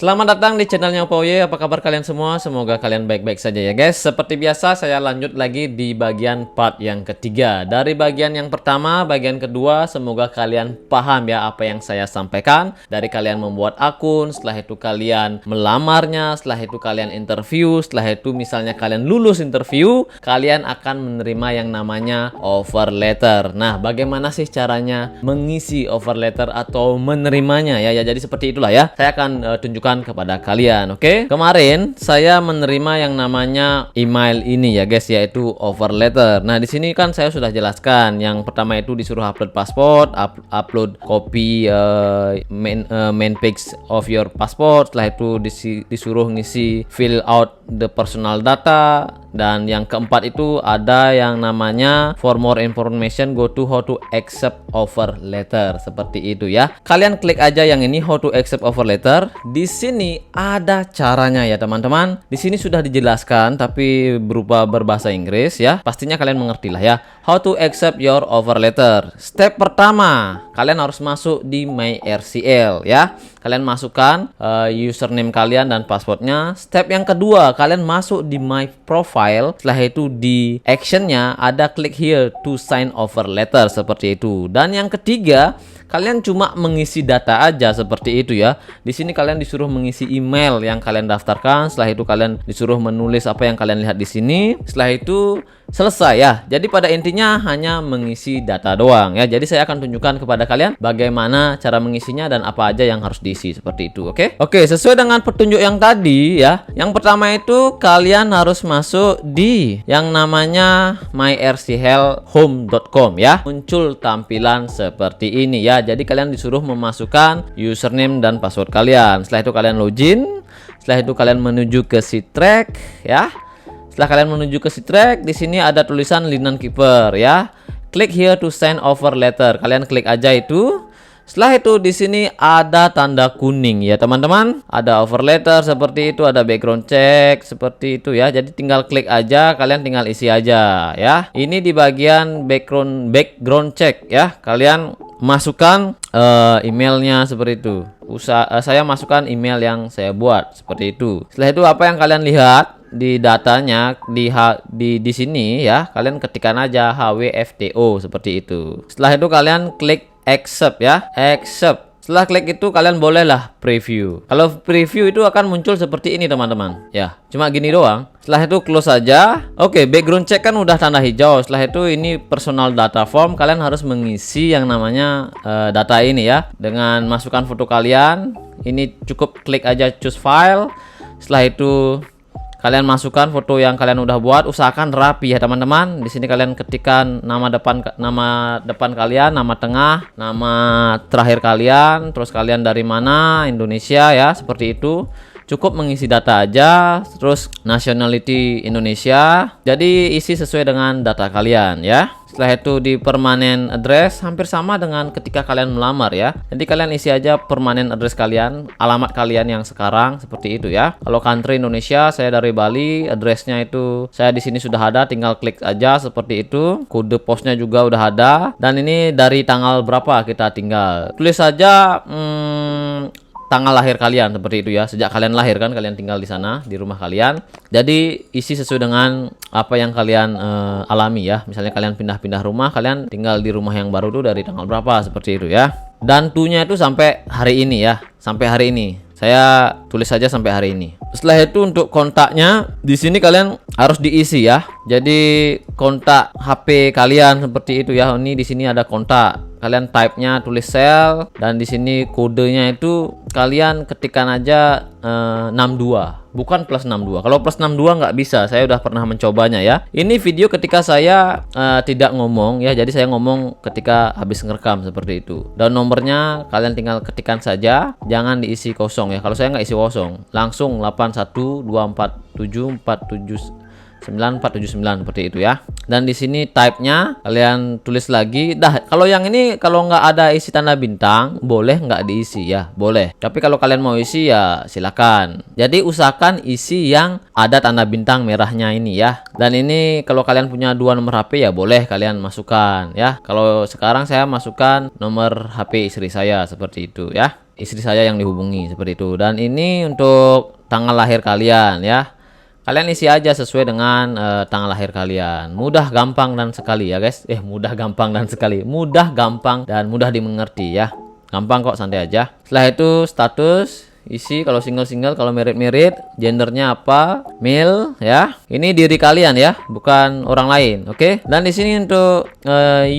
Selamat datang di channelnya Opoye. Apa kabar kalian semua? Semoga kalian baik-baik saja ya guys. Seperti biasa saya lanjut lagi di bagian part yang ketiga. Dari bagian yang pertama, bagian kedua, semoga kalian paham ya apa yang saya sampaikan. Dari kalian membuat akun, setelah itu kalian melamarnya, setelah itu kalian interview, setelah itu misalnya kalian lulus interview, kalian akan menerima yang namanya offer letter. Nah, bagaimana sih caranya mengisi offer letter atau menerimanya ya? Jadi seperti itulah ya. Saya akan tunjukkan kepada kalian. Oke. Kemarin saya menerima yang namanya email ini ya guys, yaitu offer letter. Nah, di sini kan saya sudah jelaskan. Yang pertama itu disuruh upload pasport, upload copy main page of your passport. Setelah itu disuruh ngisi fill out the personal data. Dan yang keempat itu ada yang namanya for more information go to how to accept offer letter, seperti itu ya. Kalian klik aja yang ini how to accept offer letter. Di sini ada caranya ya teman-teman. Di sini sudah dijelaskan tapi berupa berbahasa Inggris ya. Pastinya kalian mengerti lah ya. How to accept your offer letter. Step pertama, kalian harus masuk di MyRCL ya. Kalian masukkan username kalian dan passwordnya. Step yang kedua, kalian masuk di my profile. Setelah itu di actionnya ada klik here to sign offer letter, seperti itu. Dan yang ketiga, kalian cuma mengisi data aja seperti itu ya. Di sini kalian disuruh mengisi email yang kalian daftarkan. Setelah itu kalian disuruh menulis apa yang kalian lihat di sini. Setelah itu selesai ya. Jadi pada intinya hanya mengisi data doang ya. Jadi saya akan tunjukkan kepada kalian bagaimana cara mengisinya dan apa aja yang harus diisi seperti itu. Oke, sesuai dengan petunjuk yang tadi ya. Yang pertama itu kalian harus masuk di yang namanya myrclhome.com ya. Muncul tampilan seperti ini ya. Jadi kalian disuruh memasukkan username dan password kalian. Setelah itu kalian login. Setelah itu kalian menuju ke Sitrek ya. Setelah kalian menuju ke Sitrek, di sini ada tulisan Linen Keeper ya. Klik here to send offer letter. Kalian klik aja itu. Setelah itu di sini ada tanda kuning ya teman-teman. Ada offer letter seperti itu, ada background check seperti itu ya. Jadi tinggal klik aja, kalian tinggal isi aja ya. Ini di bagian background check ya. Kalian masukkan emailnya seperti itu. Saya masukkan email yang saya buat seperti itu. Setelah itu apa yang kalian lihat di datanya di sini ya, kalian ketikkan aja HWFTO seperti itu. Setelah itu kalian klik accept ya, accept. Setelah klik itu kalian bolehlah preview. Kalau preview itu akan muncul seperti ini teman-teman ya, cuma gini doang. Setelah itu close saja. Oke, background check kan udah tanda hijau. Setelah itu ini personal data form. Kalian harus mengisi yang namanya data ini ya, dengan masukkan foto kalian. Ini cukup klik aja choose file. Setelah itu kalian masukkan foto yang kalian udah buat, usahakan rapi ya teman-teman. Di sini kalian ketikkan nama depan kalian, nama tengah, nama terakhir kalian, terus kalian dari mana, Indonesia ya, seperti itu. Cukup mengisi data aja, terus nationality Indonesia. Jadi isi sesuai dengan data kalian ya. Setelah itu di permanent address hampir sama dengan ketika kalian melamar ya. Jadi kalian isi aja permanent address kalian, alamat kalian yang sekarang seperti itu ya. Kalau country Indonesia, saya dari Bali, addressnya itu saya di sini sudah ada, tinggal klik aja seperti itu. Kode posnya juga udah ada. Dan ini dari tanggal berapa kita tinggal. Tulis saja tanggal lahir kalian seperti itu ya. Sejak kalian lahir kan kalian tinggal di sana, di rumah kalian. Jadi isi sesuai dengan apa yang kalian alami ya. Misalnya kalian pindah-pindah rumah, kalian tinggal di rumah yang baru tuh dari tanggal berapa seperti itu ya. Dan tunya itu sampai hari ini ya. Sampai hari ini. Saya tulis saja sampai hari ini. Setelah itu untuk kontaknya di sini kalian harus diisi ya. Jadi kontak HP kalian seperti itu ya. Ini di sini ada kontak. Kalian type-nya tulis sel, dan di sini kodenya itu kalian ketikkan aja 62, bukan plus 62. Kalau plus 62 nggak bisa, saya udah pernah mencobanya ya. Ini video ketika saya tidak ngomong ya, jadi saya ngomong ketika habis ngerekam seperti itu. Dan nomornya kalian tinggal ketikkan saja, jangan diisi kosong ya. Kalau saya nggak isi kosong, langsung 81247479479 seperti itu ya. Dan di sini type-nya kalian tulis lagi. Dah, kalau yang ini kalau nggak ada isi tanda bintang, boleh nggak diisi ya, boleh. Tapi kalau kalian mau isi ya silakan. Jadi usahakan isi yang ada tanda bintang merahnya ini ya. Dan ini kalau kalian punya dua nomor HP ya boleh kalian masukkan ya. Kalau sekarang saya masukkan nomor HP istri saya seperti itu ya. istri saya yang dihubungi seperti itu. Dan ini untuk tanggal lahir kalian ya. Kalian isi aja sesuai dengan tanggal lahir kalian. Mudah, gampang dan sekali ya guys. Mudah, gampang dan sekali. Mudah, gampang dan mudah dimengerti ya. Gampang kok, santai aja. Setelah itu status isi, kalau single, kalau merit, gendernya apa, male ya. Ini diri kalian ya, bukan orang lain. Oke. Dan di sini untuk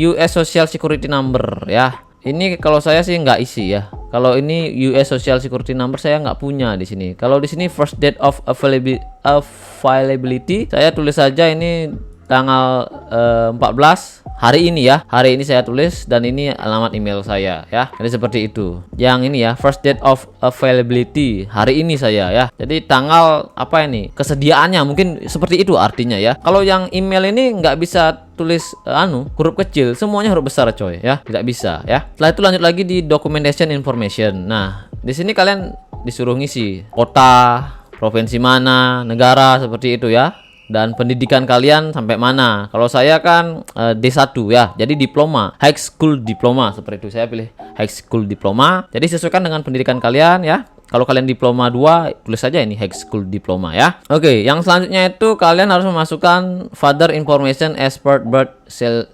US Social Security Number ya. Ini kalau saya sih nggak isi ya. Kalau ini US Social Security Number saya nggak punya di sini. Kalau di sini first date of availability, saya tulis saja ini tanggal 14 hari ini ya. Hari ini saya tulis, dan ini alamat email saya ya. Jadi seperti itu. Yang ini ya, first date of availability, hari ini saya ya. Jadi tanggal apa ini? Kesediaannya mungkin seperti itu artinya ya. Kalau yang email ini nggak bisa tulis huruf kecil, semuanya huruf besar coy ya. Tidak bisa ya. Setelah itu lanjut lagi di documentation information. Nah, di sini kalian disuruh ngisi kota, provinsi mana, negara seperti itu ya. Dan pendidikan kalian sampai mana. Kalau saya kan D1 ya, jadi diploma, high school diploma seperti itu. Saya pilih high school diploma. Jadi sesuaikan dengan pendidikan kalian ya. Kalau kalian diploma 2, tulis saja ini high school diploma ya. Oke, yang selanjutnya itu kalian harus memasukkan father information as per birth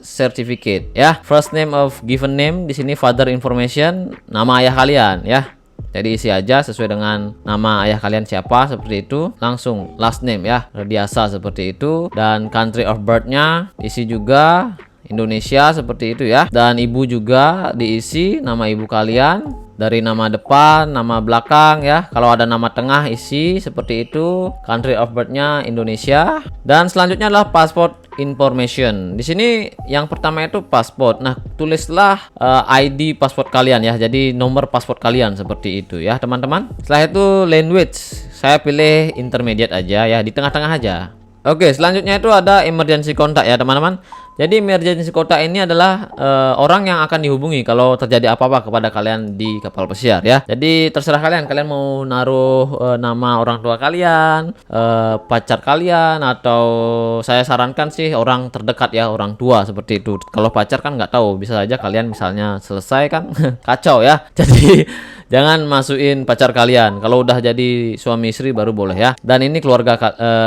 certificate ya. First name of given name, di sini father information, nama ayah kalian ya. Jadi isi aja sesuai dengan nama ayah kalian siapa, seperti itu. Langsung last name ya, biasa seperti itu. Dan country of birth-nya isi juga Indonesia seperti itu ya. Dan ibu juga diisi nama ibu kalian. Dari nama depan, nama belakang ya. Kalau ada nama tengah isi seperti itu. Country of birth-nya Indonesia. Dan selanjutnya adalah passport information. Di sini yang pertama itu pasport. Nah, tulislah ID pasport kalian ya. Jadi nomor pasport kalian seperti itu ya, teman-teman. Setelah itu language. Saya pilih intermediate aja ya, di tengah-tengah aja. Oke, selanjutnya itu ada emergency contact ya, teman-teman. Jadi emergency contact ini adalah orang yang akan dihubungi kalau terjadi apa-apa kepada kalian di kapal pesiar ya. Jadi terserah kalian mau naruh nama orang tua kalian, pacar kalian, atau saya sarankan sih orang terdekat ya, orang tua seperti itu. Kalau pacar kan nggak tahu, bisa saja kalian misalnya selesai kan kacau ya. Jadi jangan masukin pacar kalian. Kalau udah jadi suami istri baru boleh ya. Dan ini keluarga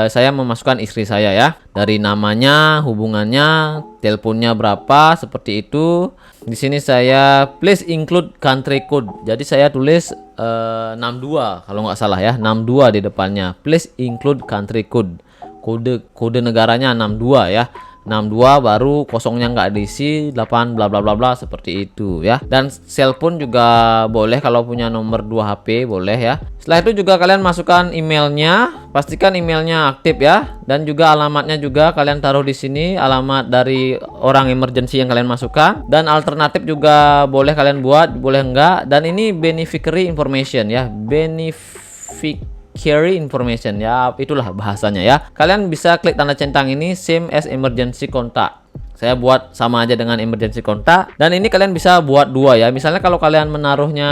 saya memasukkan istri saya ya. Dari namanya, hubungannya, teleponnya berapa seperti itu. Di sini saya please include country code. Jadi saya tulis 62 kalau nggak salah ya, 62 di depannya. Please include country code. Kode negaranya 62 ya. 62 baru kosongnya nggak diisi, 8 bla bla bla bla seperti itu ya. Dan cellphone juga boleh, kalau punya nomor 2 HP boleh ya. Setelah itu juga kalian masukkan emailnya, pastikan emailnya aktif ya. Dan juga alamatnya juga kalian taruh di sini, alamat dari orang emergency yang kalian masukkan. Dan alternatif juga boleh kalian buat, boleh enggak. Dan ini beneficiary information ya, carry information ya, itulah bahasanya ya. Kalian bisa klik tanda centang ini, same as emergency contact. Saya buat sama aja dengan emergency contact. Dan ini kalian bisa buat 2 ya. Misalnya kalau kalian menaruhnya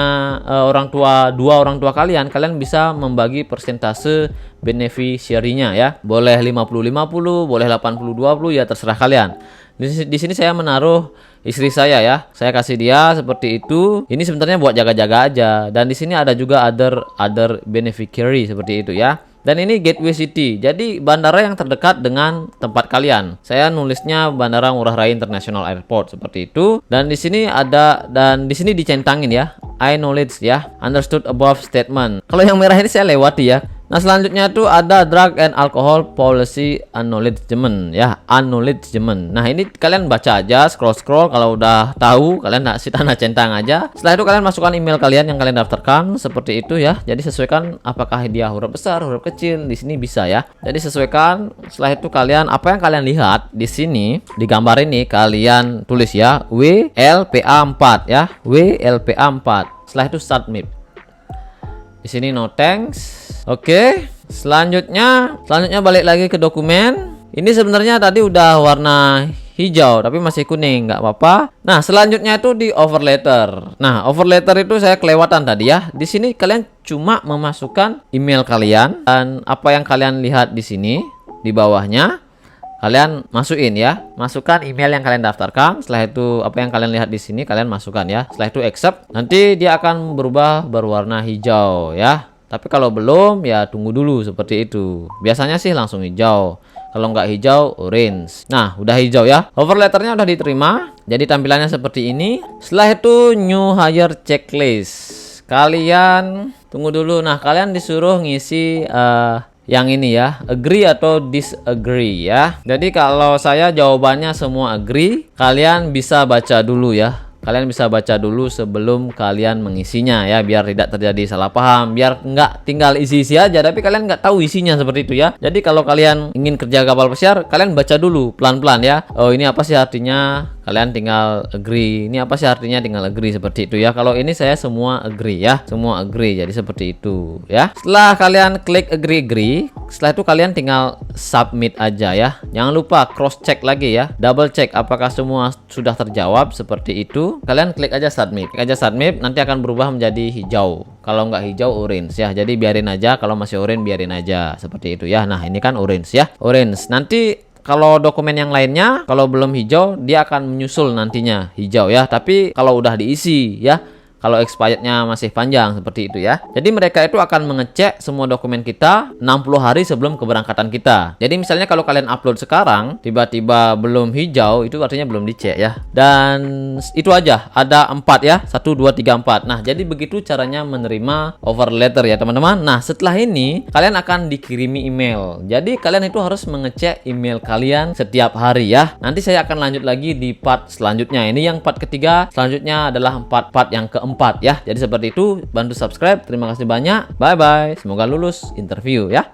dua orang tua kalian bisa membagi persentase beneficiary-nya ya. Boleh 50-50, boleh 80-20 ya, terserah kalian. Di sini saya menaruh istri saya ya. Saya kasih dia seperti itu. Ini sebenarnya buat jaga-jaga aja. Dan di sini ada juga other beneficiary seperti itu ya. Dan ini gateway city. Jadi bandara yang terdekat dengan tempat kalian. Saya nulisnya Bandara Ngurah Rai International Airport seperti itu. Dan di sini dicentangin ya, I knowledge ya, understood above statement. Kalau yang merah ini saya lewati ya. Nah, selanjutnya itu ada drug and alcohol policy acknowledgement ya, acknowledgement. Nah, ini kalian baca aja, scroll kalau udah tahu kalian si tanda centang aja. Setelah itu kalian masukkan email kalian yang kalian daftarkan seperti itu ya. Jadi sesuaikan apakah dia huruf besar, huruf kecil, di sini bisa ya. Jadi sesuaikan. Setelah itu kalian apa yang kalian lihat di sini di gambar ini kalian tulis ya, WLPA4 ya, WLPA4. Setelah itu submit. Di sini no thanks. Oke, selanjutnya balik lagi ke dokumen. Ini sebenarnya tadi udah warna hijau tapi masih kuning, nggak apa-apa. Nah, selanjutnya itu di offer letter. Nah, offer letter itu saya kelewatan tadi ya. Di sini kalian cuma memasukkan email kalian dan apa yang kalian lihat di sini di bawahnya. kalian masukin ya. Masukkan email yang kalian daftarkan. Setelah itu apa yang kalian lihat di sini kalian masukkan ya. Setelah itu accept. Nanti dia akan berubah berwarna hijau ya. Tapi kalau belum ya tunggu dulu seperti itu. Biasanya sih langsung hijau. Kalau nggak hijau, orange. Nah, udah hijau ya. Offer letternya udah diterima. Jadi tampilannya seperti ini. Setelah itu new hire checklist. Kalian tunggu dulu. Nah, kalian disuruh ngisi yang ini ya, agree atau disagree ya. Jadi kalau saya jawabannya semua agree, kalian bisa baca dulu ya. Kalian bisa baca dulu sebelum kalian mengisinya ya, biar tidak terjadi salah paham, biar nggak tinggal isi-isi aja tapi kalian nggak tahu isinya seperti itu ya. Jadi kalau kalian ingin kerja kapal pesiar, kalian baca dulu pelan-pelan ya. Oh, ini apa sih artinya? Kalian tinggal agree. Ini apa sih artinya? Tinggal agree seperti itu ya. Kalau ini saya semua agree ya, semua agree. Jadi seperti itu ya. Setelah kalian klik agree, setelah itu kalian tinggal submit aja ya. Jangan lupa cross check lagi ya, double check apakah semua sudah terjawab seperti itu. Kalian klik aja submit, nanti akan berubah menjadi hijau. Kalau nggak hijau, orange ya. Jadi biarin aja. Kalau masih orange, biarin aja seperti itu ya. Nah, ini kan orange ya, orange. Nanti kalau dokumen yang lainnya, kalau belum hijau, dia akan menyusul nantinya hijau ya. Tapi kalau udah diisi ya, kalau expirednya masih panjang seperti itu ya. Jadi mereka itu akan mengecek semua dokumen kita 60 hari sebelum keberangkatan kita. Jadi misalnya kalau kalian upload sekarang, tiba-tiba belum hijau, itu artinya belum dicek ya. Dan itu aja, ada 4 ya, 1, 2, 3, 4. Nah, jadi begitu caranya menerima offer letter ya teman-teman. Nah, setelah ini kalian akan dikirimi email. Jadi kalian itu harus mengecek email kalian setiap hari ya. Nanti saya akan lanjut lagi di part selanjutnya. Ini yang part ketiga, selanjutnya adalah part yang keempat ya. Jadi seperti itu, bantu subscribe. Terima kasih banyak. Bye bye. Semoga lulus interview ya.